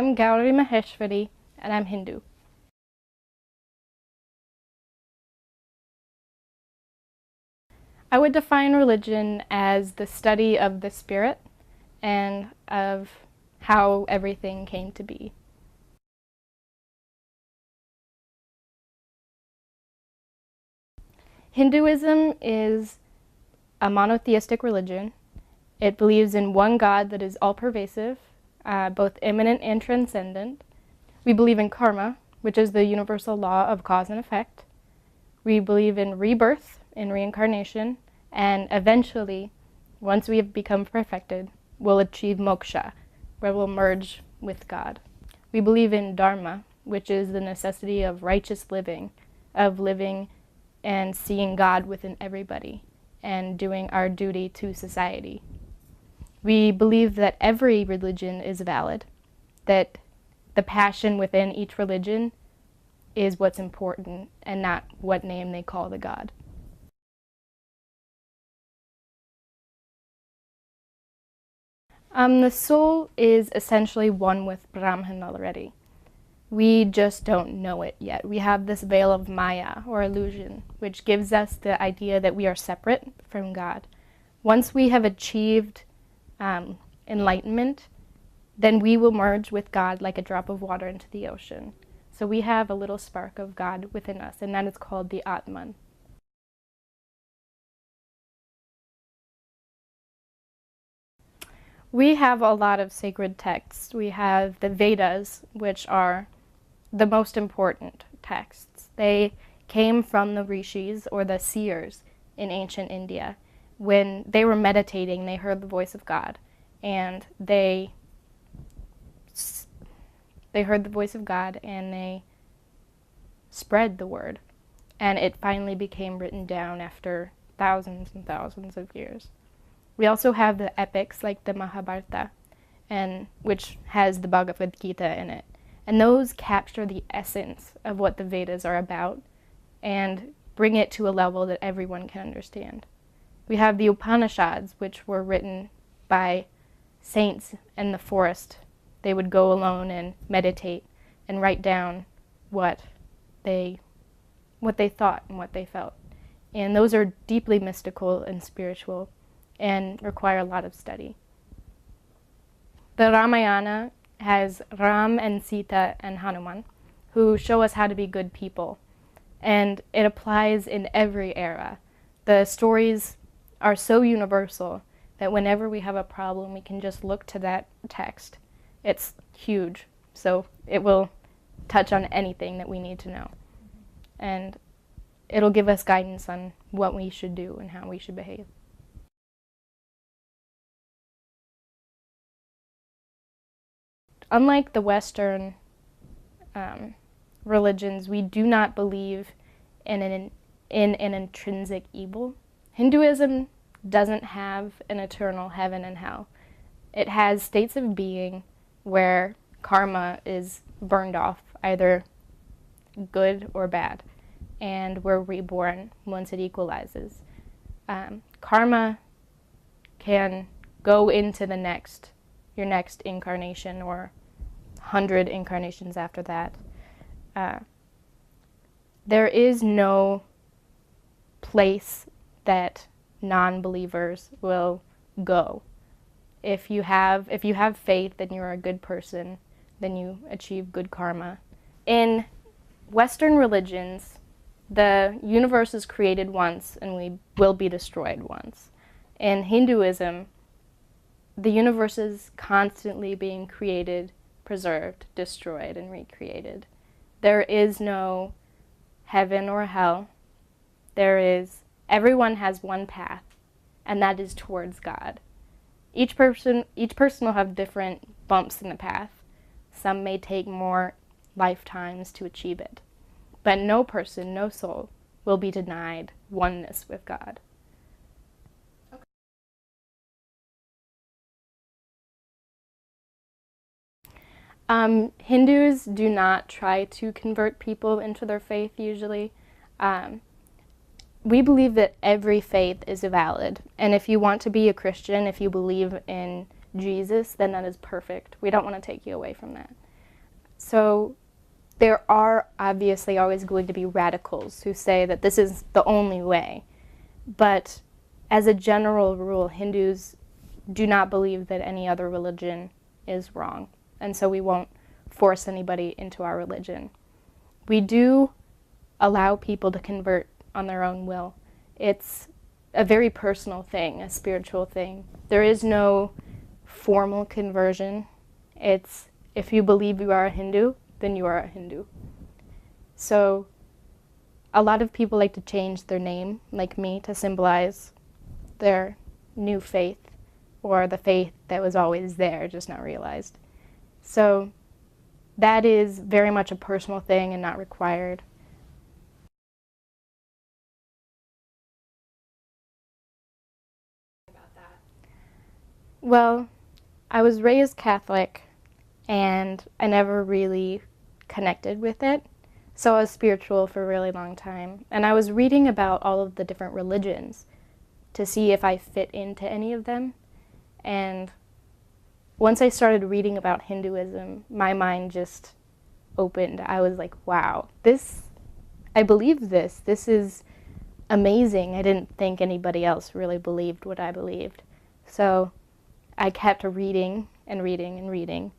I'm Gauri Maheshwari, and I'm Hindu. I would define religion as the study of the spirit and of how everything came to be. Hinduism is a monotheistic religion. It believes in one God that is all-pervasive, both immanent and transcendent. We believe in karma, which is the universal law of cause and effect. We believe in rebirth, in reincarnation, and eventually, once we have become perfected, we'll achieve moksha, where we'll merge with God. We believe in dharma, which is the necessity of righteous living, of living and seeing God within everybody, and doing our duty to society. We believe that every religion is valid, that the passion within each religion is what's important and not what name they call the God. The soul is essentially one with Brahman already. We just don't know it yet. We have this veil of Maya, or illusion, which gives us the idea that we are separate from God. Once we have achieved enlightenment, then we will merge with God like a drop of water into the ocean. So we have a little spark of God within us, and that is called the Atman. We have a lot of sacred texts. We have the Vedas, which are the most important texts. They came from the rishis, or the seers, in ancient India. When they were meditating, they heard the voice of God, and they heard the voice of God, and they spread the word, and it finally became written down after thousands and thousands of years. We also have the epics like the Mahabharata, which has the Bhagavad Gita in it. And those capture the essence of what the Vedas are about and bring it to a level that everyone can understand. We have the Upanishads, which were written by saints in the forest. They would go alone and meditate and write down what they thought and what they felt. And those are deeply mystical and spiritual and require a lot of study. The Ramayana has Ram and Sita and Hanuman, who show us how to be good people. And it applies in every era. The stories are so universal that whenever we have a problem, we can just look to that text. It's huge, so it will touch on anything that we need to know. And it'll give us guidance on what we should do and how we should behave. Unlike the Western religions, we do not believe in an intrinsic evil. Hinduism doesn't have an eternal heaven and hell. It has states of being where karma is burned off, either good or bad, and we're reborn once it equalizes. Karma can go into your next incarnation or 100 incarnations after that. There is no place that non-believers will go. If you have faith, then you're a good person, then you achieve good karma. In Western religions, the universe is created once and we will be destroyed once. In Hinduism, the universe is constantly being created, preserved, destroyed, and recreated. There is no heaven or hell. Everyone has one path, and that is towards God. Each person will have different bumps in the path. Some may take more lifetimes to achieve it. But no person, no soul, will be denied oneness with God. Hindus do not try to convert people into their faith usually. We believe that every faith is valid, and if you want to be a Christian, if you believe in Jesus, then that is perfect. We don't want to take you away from that. So there are obviously always going to be radicals who say that this is the only way. But as a general rule, Hindus do not believe that any other religion is wrong. And so we won't force anybody into our religion. We do allow people to convert on their own will. It's a very personal thing, a spiritual thing. There is no formal conversion. It's if you believe you are a Hindu, then you are a Hindu. So a lot of people like to change their name, like me, to symbolize their new faith, or the faith that was always there, just not realized. So that is very much a personal thing and not required. Well, I was raised Catholic, and I never really connected with it. So I was spiritual for a really long time. And I was reading about all of the different religions to see if I fit into any of them. And once I started reading about Hinduism, my mind just opened. I was like, wow, I believe this. This is amazing. I didn't think anybody else really believed what I believed. So I kept reading and reading and reading.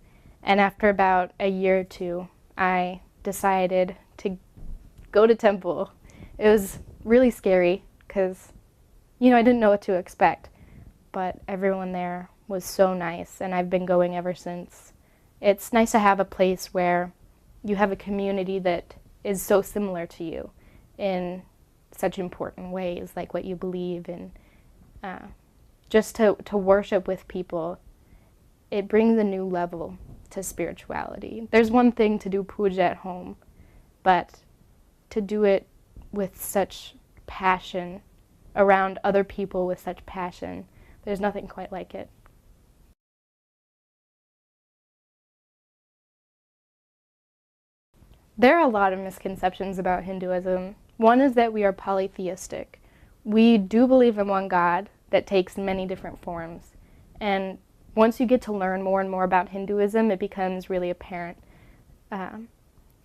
And after about a year or two, I decided to go to temple. It was really scary because, I didn't know what to expect. But everyone there was so nice, and I've been going ever since. It's nice to have a place where you have a community that is so similar to you in such important ways, like what you believe in. Just to worship with people, it brings a new level to spirituality. There's one thing to do puja at home, but to do it with such passion, around other people with such passion, there's nothing quite like it. There are a lot of misconceptions about Hinduism. One is that we are polytheistic. We do believe in one God that takes many different forms. And once you get to learn more and more about Hinduism, it becomes really apparent.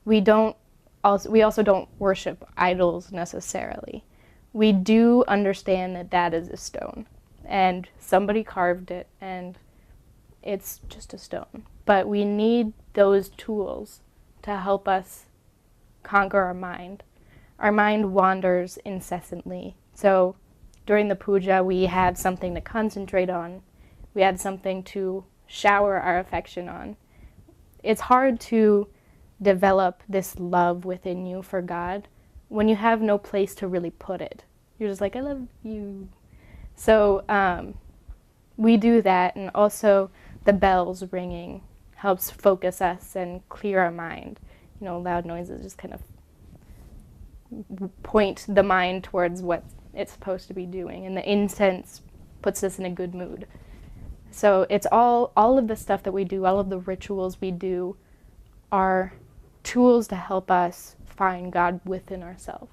We also don't worship idols necessarily. We do understand that that is a stone, and somebody carved it, and it's just a stone. But we need those tools to help us conquer our mind. Our mind wanders incessantly. So during the puja, we have something to concentrate on. We have something to shower our affection on. It's hard to develop this love within you for God when you have no place to really put it. You're just like, I love you. So we do that, and also the bells ringing helps focus us and clear our mind. Loud noises just kind of point the mind towards what it's supposed to be doing, and the incense puts us in a good mood. So it's all of the stuff that we do, all of the rituals we do are tools to help us find God within ourselves.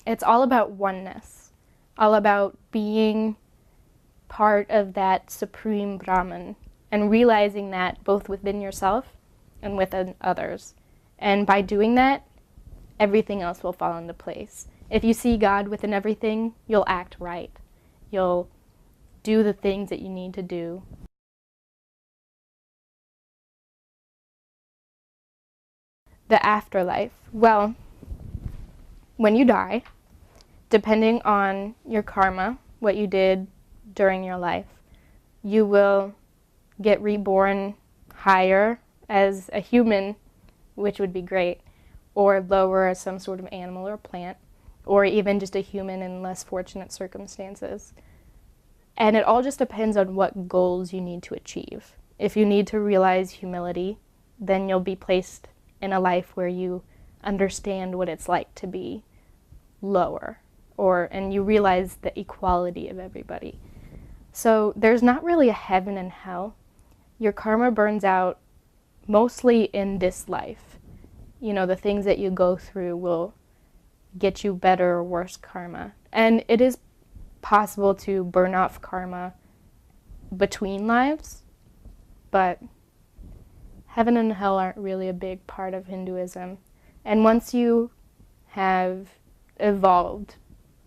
It's all about oneness, all about being part of that supreme Brahman and realizing that both within yourself and within others. And by doing that, everything else will fall into place. If you see God within everything, you'll act right. You'll do the things that you need to do. The afterlife. Well, when you die, depending on your karma, what you did during your life, you will get reborn higher as a human, which would be great, or lower as some sort of animal or plant, or even just a human in less fortunate circumstances. And it all just depends on what goals you need to achieve. If you need to realize humility, then you'll be placed in a life where you understand what it's like to be lower, and you realize the equality of everybody. So there's not really a heaven and hell. Your karma burns out mostly in this life. The things that you go through will get you better or worse karma. And it is possible to burn off karma between lives, but heaven and hell aren't really a big part of Hinduism. And once you have evolved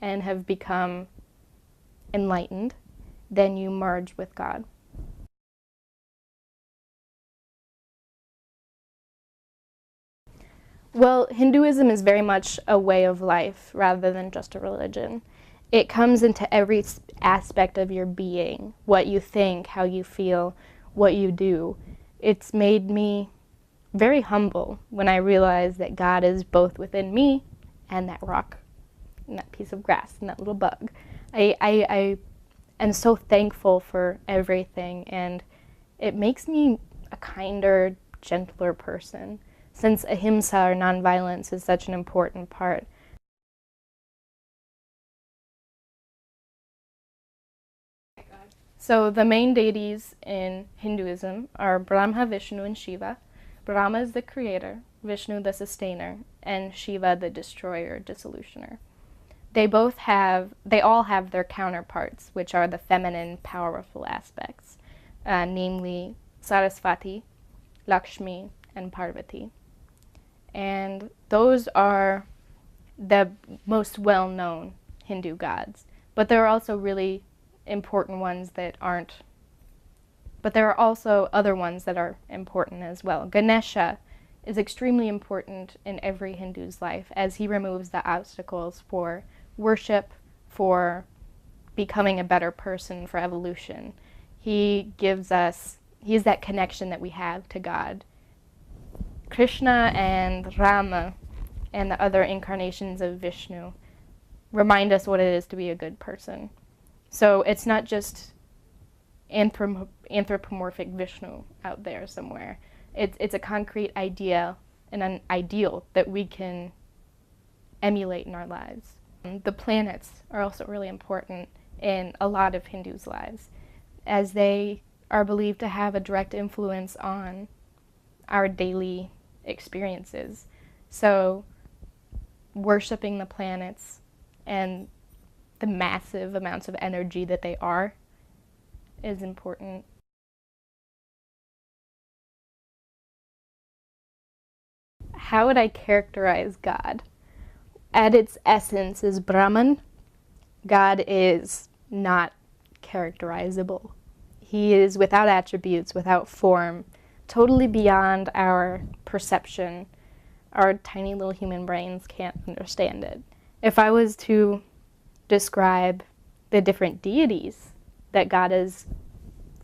and have become enlightened, then you merge with God. Well, Hinduism is very much a way of life rather than just a religion. It comes into every aspect of your being, what you think, how you feel, what you do. It's made me very humble when I realize that God is both within me and that rock and that piece of grass and that little bug. I am so thankful for everything, and it makes me a kinder, gentler person, since ahimsa, or nonviolence, is such an important part. So the main deities in Hinduism are Brahma, Vishnu, and Shiva. Brahma is the creator, Vishnu the sustainer, and Shiva the destroyer, dissolutioner. They all have their counterparts, which are the feminine, powerful aspects, namely Saraswati, Lakshmi, and Parvati. And those are the most well-known Hindu gods. But there are also really important ones that aren't. But there are also other ones that are important as well. Ganesha is extremely important in every Hindu's life, as he removes the obstacles for worship, for becoming a better person, for evolution. He is that connection that we have to God. Krishna and Rama and the other incarnations of Vishnu remind us what it is to be a good person. So it's not just anthropomorphic Vishnu out there somewhere. It's a concrete idea and an ideal that we can emulate in our lives. The planets are also really important in a lot of Hindus' lives, as they are believed to have a direct influence on our daily experiences. So worshiping the planets and the massive amounts of energy that they are is important. How would I characterize God? At its essence is Brahman. God is not characterizable. He is without attributes, without form, totally beyond our perception. Our tiny little human brains can't understand it. If I was to describe the different deities that God has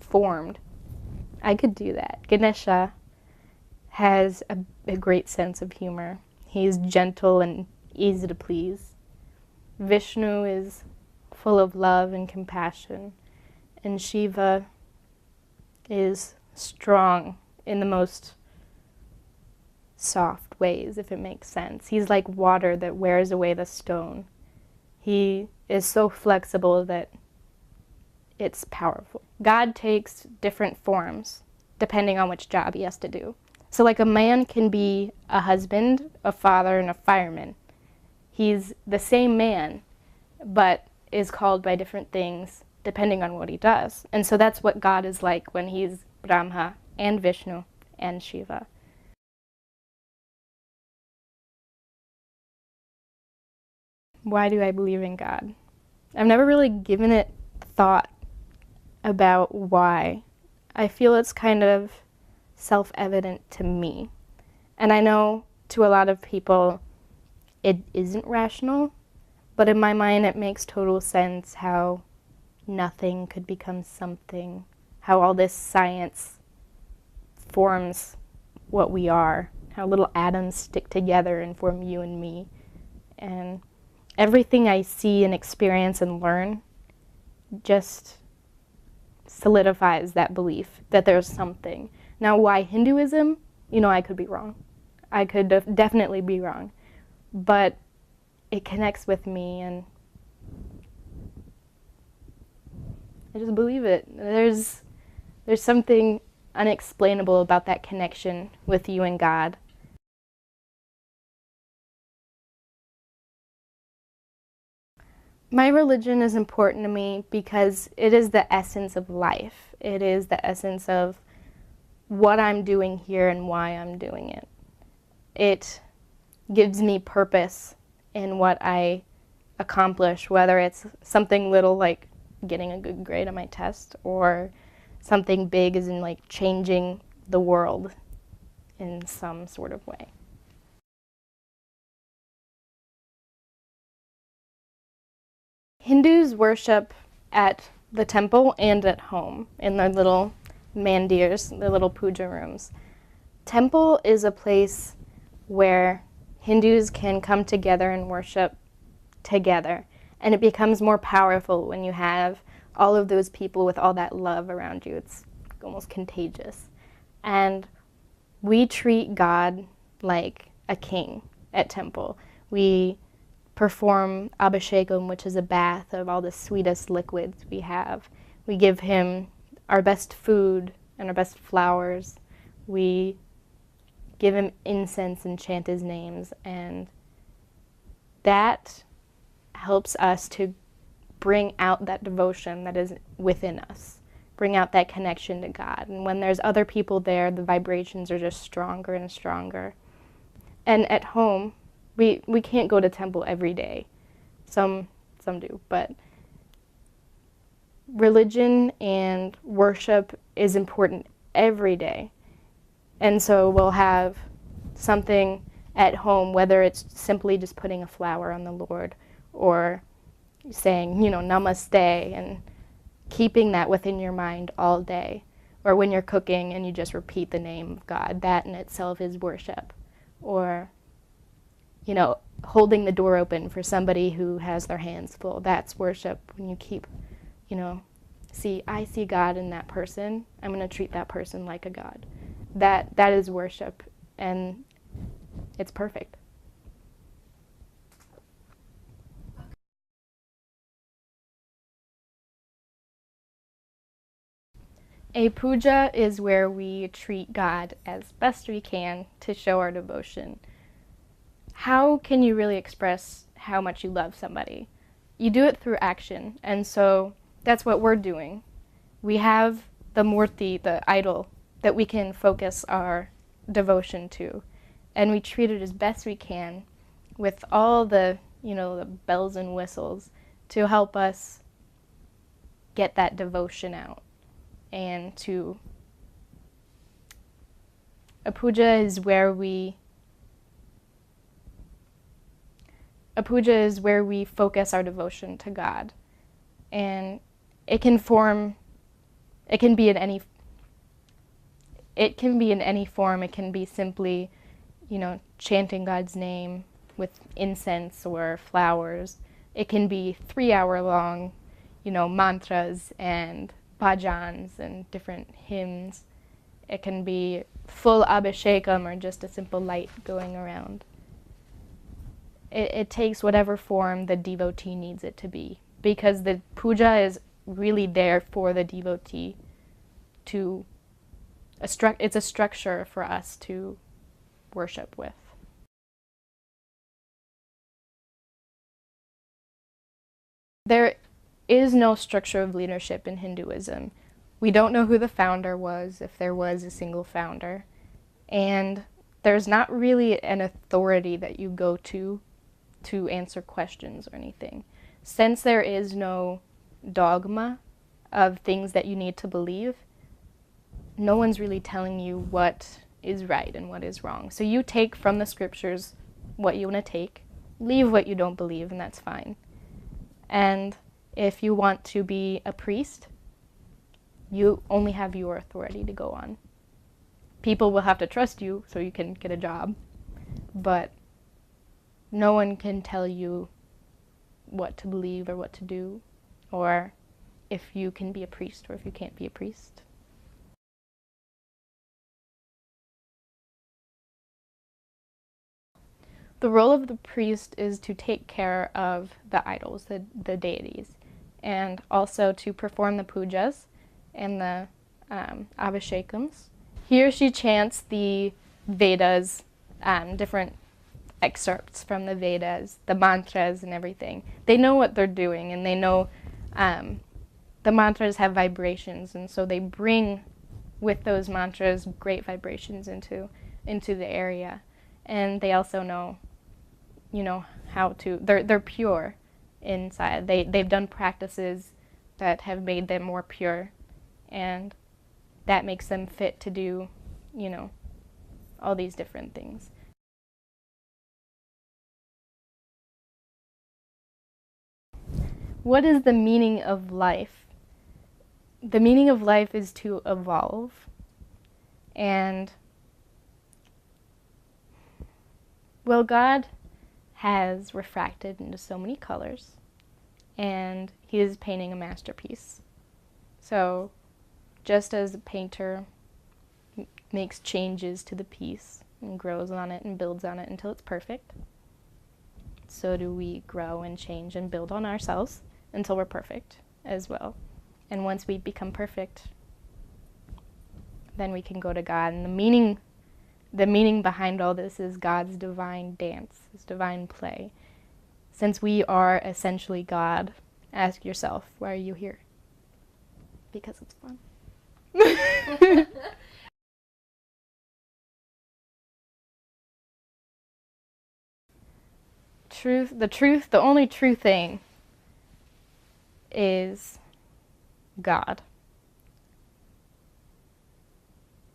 formed, I could do that. Ganesha has a great sense of humor. He's gentle and easy to please. Vishnu is full of love and compassion, and Shiva is strong in the most soft ways, if it makes sense. He's like water that wears away the stone. He is so flexible that it's powerful. God takes different forms depending on which job he has to do. So like a man can be a husband, a father, and a fireman. He's the same man, but is called by different things depending on what he does. And so that's what God is like when he's Brahma and Vishnu and Shiva. Why do I believe in God? I've never really given it thought about why. I feel it's kind of self-evident to me. And I know to a lot of people it isn't rational, but in my mind it makes total sense how nothing could become something, how all this science forms what we are, how little atoms stick together and form you and me. And everything I see and experience and learn just solidifies that belief that there's something. Now, why Hinduism? I could be wrong. I could definitely be wrong. But it connects with me, and I just believe it. There's something unexplainable about that connection with you and God. My religion is important to me because it is the essence of life. It is the essence of what I'm doing here and why I'm doing it. It gives me purpose in what I accomplish, whether it's something little like getting a good grade on my test or something big as in like changing the world in some sort of way. Hindus worship at the temple and at home in their little mandirs, their little puja rooms. Temple is a place where Hindus can come together and worship together. And it becomes more powerful when you have all of those people with all that love around you. It's almost contagious. And we treat God like a king at temple. We perform abhishekam, which is a bath of all the sweetest liquids we have. We give him our best food and our best flowers. We give him incense and chant his names, and that helps us to bring out that devotion that is within us, bring out that connection to God. And when there's other people there, the vibrations are just stronger and stronger. And at home, we can't go to temple every day. Some do, but religion and worship is important every day. And so we'll have something at home, whether it's simply just putting a flower on the Lord or saying, namaste, and keeping that within your mind all day. Or when you're cooking and you just repeat the name of God, that in itself is worship. Or holding the door open for somebody who has their hands full. That's worship. When you keep, I see God in that person. I'm going to treat that person like a God. That is worship, and it's perfect. A puja is where we treat God as best we can to show our devotion. How can you really express how much you love somebody? You do it through action, and so that's what we're doing. We have the murti, the idol, that we can focus our devotion to, and we treat it as best we can with all the, the bells and whistles to help us get that devotion out. And a puja is where we focus our devotion to God. And it can be in any form. It can be simply, chanting God's name with incense or flowers. It can be 3-hour long, mantras and bhajans and different hymns. It can be full abhishekam or just a simple light going around. It takes whatever form the devotee needs it to be, because the puja is really there for the devotee it's a structure for us to worship with. There is no structure of leadership in Hinduism. We don't know who the founder was, if there was a single founder, and there's not really an authority that you go to answer questions or anything. Since there is no dogma of things that you need to believe, no one's really telling you what is right and what is wrong. So you take from the scriptures what you want to take, leave what you don't believe, and that's fine. And if you want to be a priest, you only have your authority to go on. People will have to trust you so you can get a job, but no one can tell you what to believe or what to do, or if you can be a priest or if you can't be a priest. The role of the priest is to take care of the idols, the deities, and also to perform the pujas and the abhishekams. He or she chants the Vedas, different excerpts from the Vedas, the mantras and everything. They know what they're doing, and they know the mantras have vibrations, and so they bring with those mantras great vibrations into the area. And they also know, how to, they're pure inside. They've done practices that have made them more pure, and that makes them fit to do, all these different things. What is the meaning of life? The meaning of life is to evolve. And, well, God has refracted into so many colors, and he is painting a masterpiece. So, just as a painter makes changes to the piece and grows on it and builds on it until it's perfect, so do we grow and change and build on ourselves until we're perfect as well. And once we become perfect, then we can go to God. And the meaning behind all this is God's divine dance, his divine play. Since we are essentially God, ask yourself, why are you here? Because it's fun. The only true thing is God.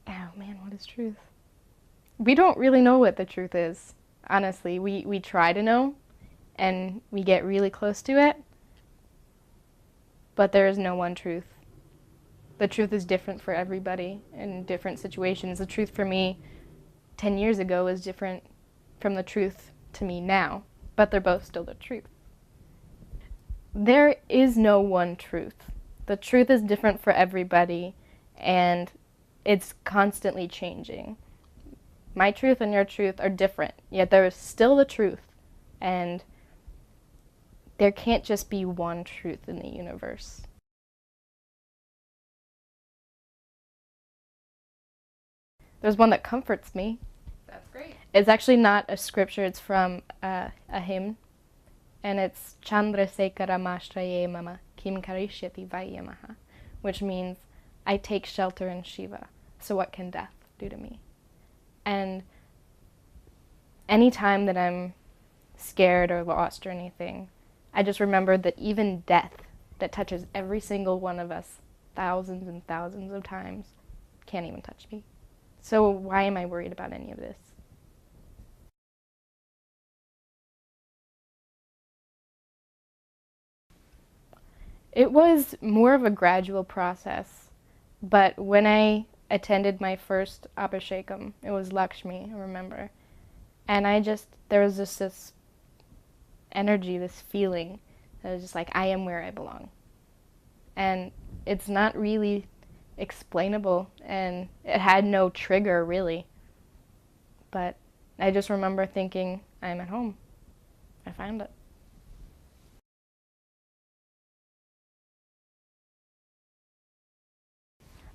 Oh man, what is truth? We don't really know what the truth is, honestly. We try to know, and we get really close to it, but there is no one truth. The truth is different for everybody in different situations. The truth for me 10 years ago is different from the truth to me now, but they're both still the truth. There is no one truth. The truth is different for everybody, and it's constantly changing. My truth and your truth are different, yet there is still the truth, and there can't just be one truth in the universe. There's one that comforts me. That's great. It's actually not a scripture, it's from a hymn, and it's Chandrasekhara Mashtraye Mama Kim Karishyati Vayamaha, which means, I take shelter in Shiva, so what can death do to me? And any time that I'm scared or lost or anything, I just remember that even death, that touches every single one of us thousands and thousands of times, can't even touch me. So why am I worried about any of this? It was more of a gradual process, but when I attended my first Abhishekam, it was Lakshmi, I remember, and there was just this energy, this feeling, that was just like, I am where I belong. And it's not really explainable, and it had no trigger, really. But I just remember thinking, I'm at home. I found it.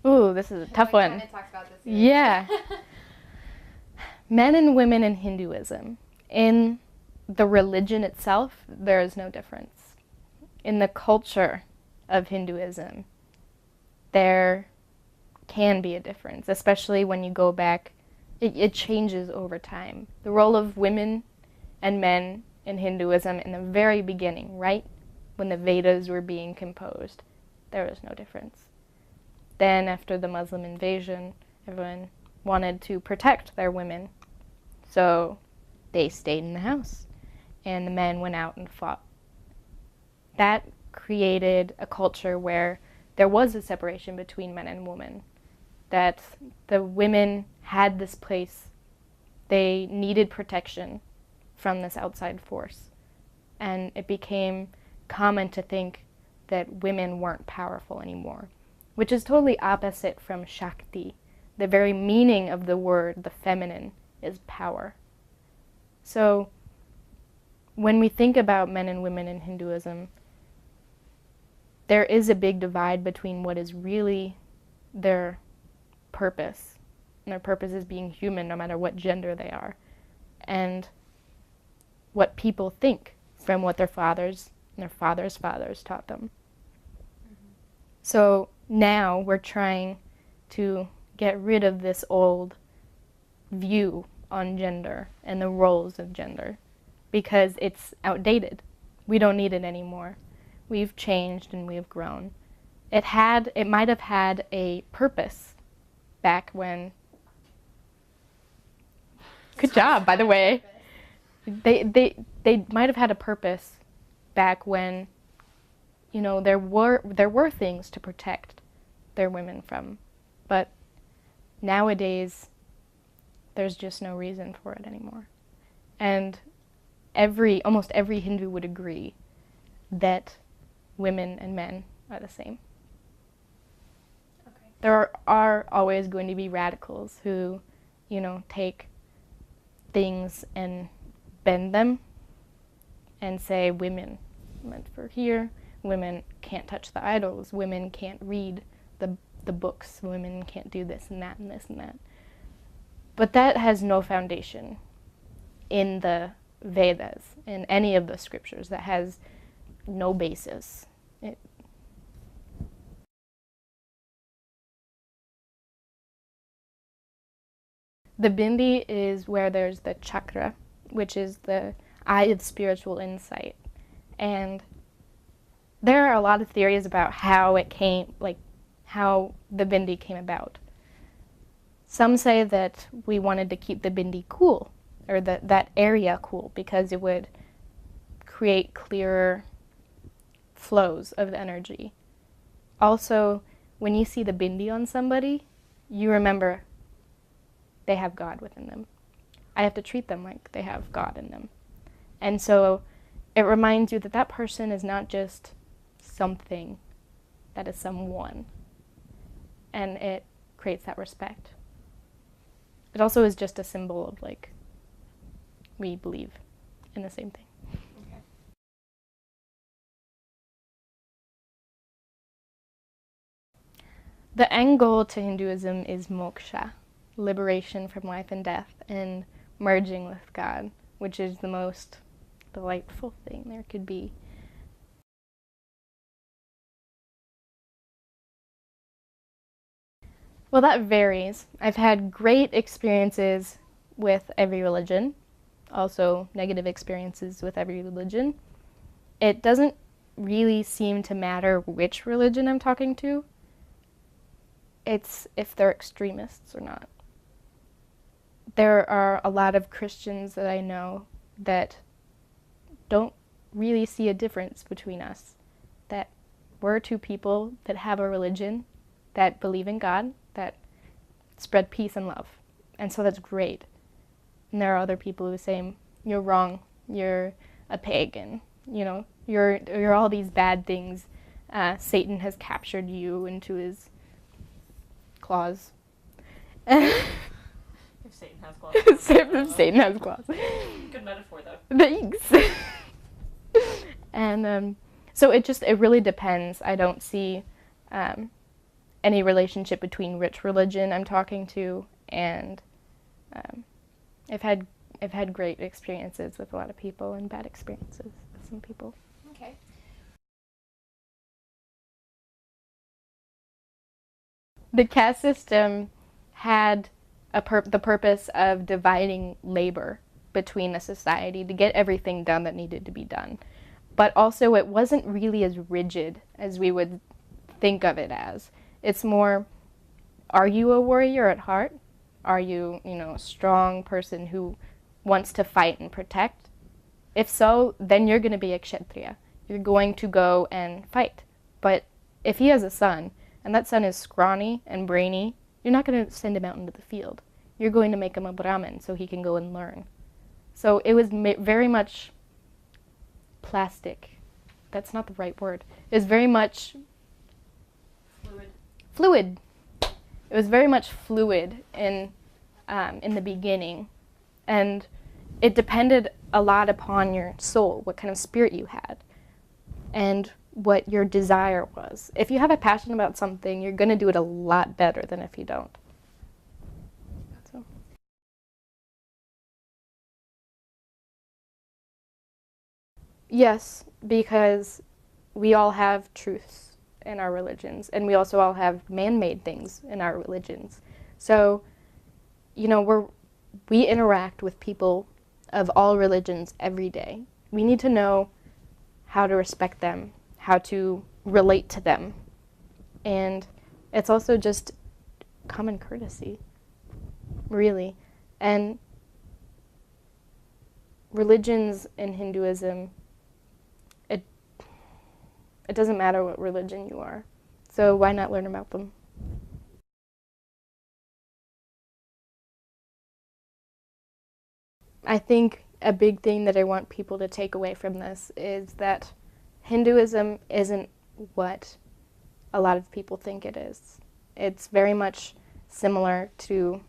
Ooh, this is a tough one. Kind of talked about this. Yeah. Men and women in Hinduism. In the religion itself, there is no difference. In the culture of Hinduism, there can be a difference, especially when you go back. It changes over time. The role of women and men in Hinduism in the very beginning, right when the Vedas were being composed, there was no difference. Then after the Muslim invasion, everyone wanted to protect their women, so they stayed in the house, and the men went out and fought. That created a culture where there was a separation between men and women, that the women had this place, they needed protection from this outside force, and it became common to think that women weren't powerful anymore, which is totally opposite from Shakti. The very meaning of the word, the feminine, is power. So when we think about men and women in Hinduism, there is a big divide between what is really their purpose, and their purpose is being human no matter what gender they are, and what people think from what their fathers and their fathers' fathers taught them. So now we're trying to get rid of this old view on gender and the roles of gender because it's outdated. We don't need it anymore. We've changed and we've grown. It might have had a purpose back when. Good job, by the way. They might have had a purpose back when, you know, there were things to protect their women from, but nowadays there's just no reason for it anymore. And almost every Hindu would agree that women and men are the same. Okay. There are always going to be radicals who, you know, take things and bend them and say women meant for here, women can't touch the idols, women can't read the books, women can't do this and that and this and that. But that has no foundation in the Vedas, in any of the scriptures. That has no basis. The bindi is where there's the chakra, which is the eye of spiritual insight. And there are a lot of theories about how it came, like how the bindi came about. Some say that we wanted to keep the bindi cool, or that area cool, because it would create clearer flows of energy. Also, when you see the bindi on somebody, you remember they have God within them. I have to treat them like they have God in them. And so it reminds you that that person is not just something, that is someone. And it creates that respect. It also is just a symbol of, like, we believe in the same thing. Okay. The end goal to Hinduism is moksha, liberation from life and death, and merging with God, which is the most delightful thing there could be. Well, that varies. I've had great experiences with every religion, also negative experiences with every religion. It doesn't really seem to matter which religion I'm talking to. It's if they're extremists or not. There are a lot of Christians that I know that don't really see a difference between us. That we're two people that have a religion, that believe in God, that spread peace and love. And so that's great. And there are other people who say, you're wrong, you're a pagan, you know, you're all these bad things. Satan has captured you into his claws. If Satan has claws. If Satan has claws. Good metaphor, though. Thanks. And so it really depends. I don't see any relationship between which religion I'm talking to, and I've had great experiences with a lot of people and bad experiences with some people. Okay. The caste system had the purpose of dividing labor between the society to get everything done that needed to be done. But also it wasn't really as rigid as we would think of it as. It's more, are you a warrior at heart? Are you, a strong person who wants to fight and protect? If so, then you're going to be a kshatriya. You're going to go and fight. But if he has a son, and that son is scrawny and brainy, you're not going to send him out into the field. You're going to make him a Brahmin so he can go and learn. So it was very much plastic. That's not the right word. It was very much fluid. It was very much fluid in the beginning, and it depended a lot upon your soul, what kind of spirit you had, and what your desire was. If you have a passion about something, you're going to do it a lot better than if you don't. Yes, because we all have truths in our religions, and we also all have man-made things in our religions. So, we interact with people of all religions every day. We need to know how to respect them, how to relate to them, and it's also just common courtesy, really. And religions in Hinduism, it doesn't matter what religion you are. So why not learn about them? I think a big thing that I want people to take away from this is that Hinduism isn't what a lot of people think it is. It's very much similar to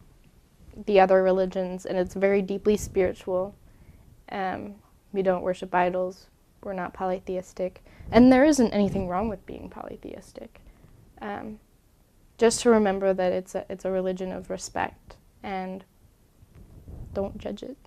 the other religions, and it's very deeply spiritual. We don't worship idols. We're not polytheistic. And there isn't anything wrong with being polytheistic. Just to remember that it's a religion of respect, and don't judge it.